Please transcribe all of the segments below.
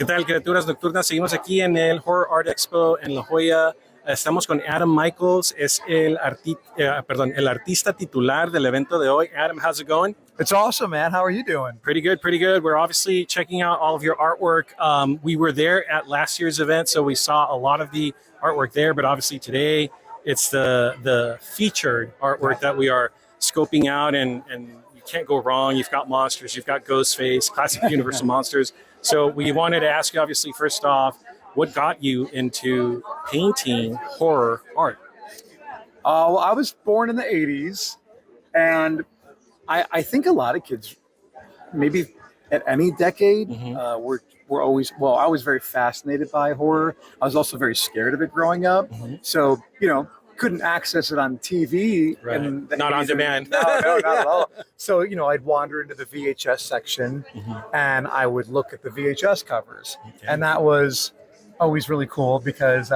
tal, criaturas nocturnas? Seguimos aquí en el Horror Art Expo en La Joya. Estamos con Adam Michaels, es el artista titular del evento de hoy. Adam, how's it going? It's awesome, man. How are you doing? Pretty good, pretty good. We're obviously checking out all of your artwork. We were there at last year's event, so we saw a lot of the artwork there, but obviously today it's the featured artwork that we are scoping out, and you can't go wrong. You've got monsters, you've got Ghostface, classic Universal monsters. So we wanted to ask you, obviously, first off, what got you into painting horror art? Well, I was born in the 80s, and I think a lot of kids, maybe at any decade, were always, well, I was very fascinated by horror. I was also very scared of it growing up. So, you know, couldn't access it on TV. Right. And Not on demand. No, not at all. So, you know, I'd wander into the VHS section and I would look at the VHS covers. Okay. And that was always really cool because,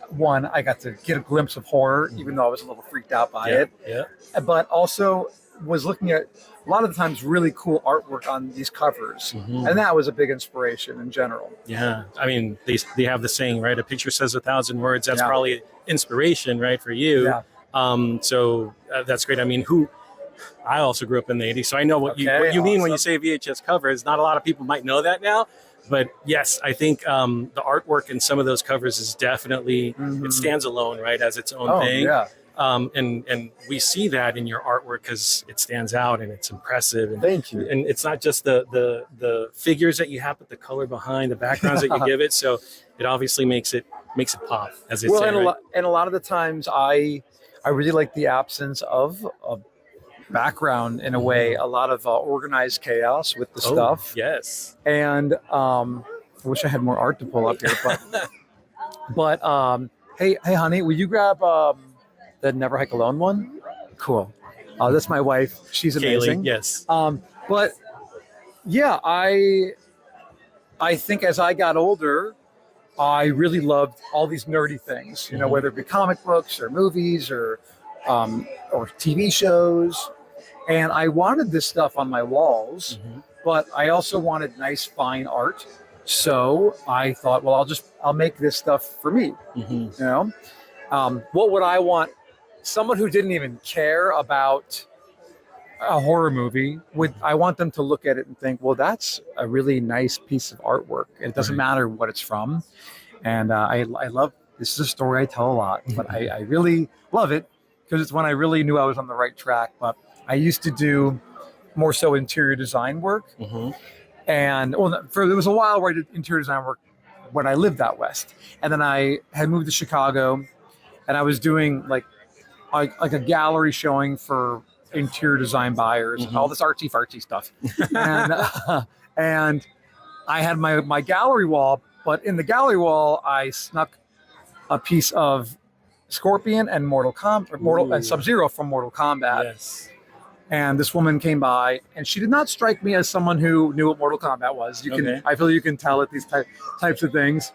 one, I got to get a glimpse of horror, even though I was a little freaked out by it. Yeah. But also was looking at a lot of the times really cool artwork on these covers. And that was a big inspiration in general. Yeah. I mean, they have the saying, right? A picture says 1,000 words. That's probably inspiration, right, for you. Yeah. So that's great. I mean, I also grew up in the 80s, so I know what you mean when you say VHS covers. Not a lot of people might know that now. But yes, I think the artwork in some of those covers is definitely, it stands alone, right, as its own thing. Yeah. And we see that in your artwork because it stands out and it's impressive. And, Thank you. And it's not just the figures that you have, but the color behind, the backgrounds that you give it. So it obviously makes it pop, as they say. And a lot of the times I really like the absence of a background in a way, a lot of organized chaos with the stuff. Yes. And I wish I had more art to pull up here, but hey honey, will you grab the Never Hike Alone one? Cool. That's my wife. She's amazing. Kaylee, yes. But yeah, I think as I got older, I really loved all these nerdy things, you know, whether it be comic books or movies or TV shows. And I wanted this stuff on my walls, but I also wanted nice, fine art. So I thought, well, I'll make this stuff for me. You know, what would I want? Someone who didn't even care about a horror movie, I want them to look at it and think, well, that's a really nice piece of artwork. It doesn't matter what it's from. And I love, this is a story I tell a lot, but I really love it because it's when I really knew I was on the right track. But I used to do more so interior design work. And there was a while where I did interior design work when I lived out west. And then I had moved to Chicago and I was doing like a gallery showing for interior design buyers and all this artsy fartsy stuff. And I had my gallery wall, but in the gallery wall, I snuck a piece of Scorpion and and Sub-Zero from Mortal Kombat. Yes. And this woman came by, and she did not strike me as someone who knew what Mortal Kombat was. I feel you can tell at these types of things.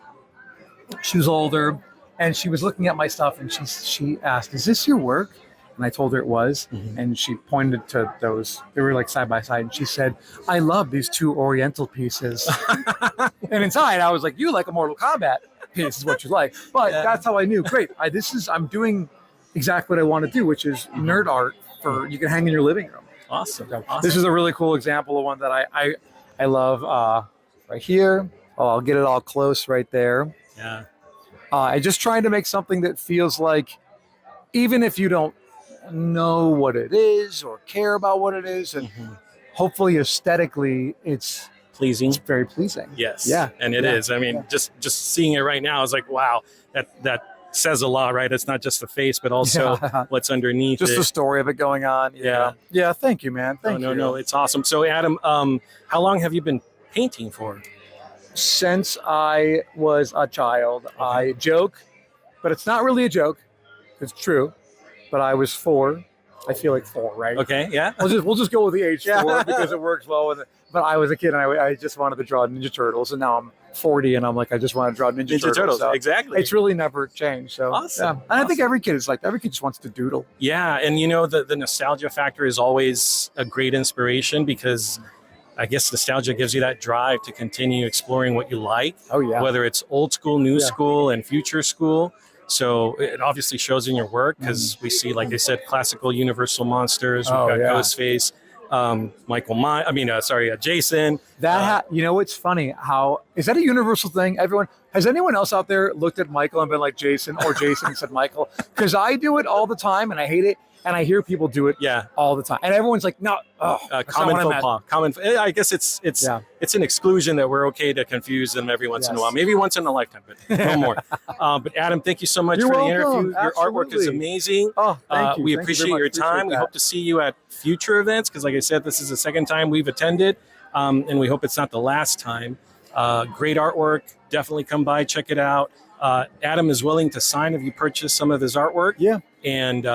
She was older, and she was looking at my stuff, and she asked, "Is this your work?" And I told her it was, and she pointed to those. They were like side by side, and she said, "I love these two Oriental pieces." And inside, I was like, "You like a Mortal Kombat piece is what you like." But that's how I knew. Great, I'm doing exactly what I want to do, which is nerd art for you can hang in your living room. Awesome. This is a really cool example of one that I love right here. Oh, I'll get it all close right there. Yeah. I just trying to make something that feels like, even if you don't know what it is or care about what it is, and hopefully aesthetically it's pleasing. It's very pleasing. Yes. Yeah. And it is. I mean, just seeing it right now is like, wow, that says a lot, right? It's not just the face, but also what's underneath. Just the story of it going on. Yeah. Yeah. Thank you, man. Thank you. No, it's awesome. So Adam, how long have you been painting for? Since I was a child. I joke, but it's not really a joke. It's true. But I was 4. I feel like 4, right? Okay, yeah. We'll just go with the age 4 because it works well with it. But I was a kid and I just wanted to draw Ninja Turtles, and now I'm 40 and I'm like, I just want to draw Ninja Turtles. So exactly. It's really never changed. So awesome. And I think every kid is like, every kid just wants to doodle. Yeah, and you know, the nostalgia factor is always a great inspiration because I guess nostalgia gives you that drive to continue exploring what you like. Oh yeah. Whether it's old school, new school, and future school. So it obviously shows in your work because we see, like I said, classical Universal monsters. We've got Ghostface, Jason. You know, it's funny how is that a universal thing? Has anyone else out there looked at Michael and been like Jason, or Jason and said Michael? Because I do it all the time and I hate it. And I hear people do it all the time. And everyone's like, no, common faux pas. I guess it's an exclusion that we're okay to confuse them every once in a while. Maybe once in a lifetime, but no more. But Adam, thank you so much for the interview. Your artwork is amazing. Oh, thank you. We appreciate your time. We hope to see you at future events because, like I said, this is the second time we've attended. And we hope it's not the last time. Great artwork. Definitely come by, check it out. Adam is willing to sign if you purchase some of his artwork. Yeah. And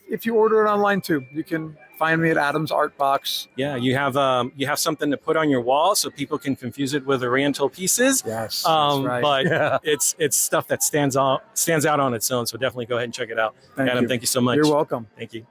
if you order it online too, you can find me at adamsartbox. Yeah, you have something to put on your wall so people can confuse it with Oriental pieces. Yes, that's right. But it's stuff that stands out on its own. So definitely go ahead and check it out. Adam, thank you so much. You're welcome. Thank you.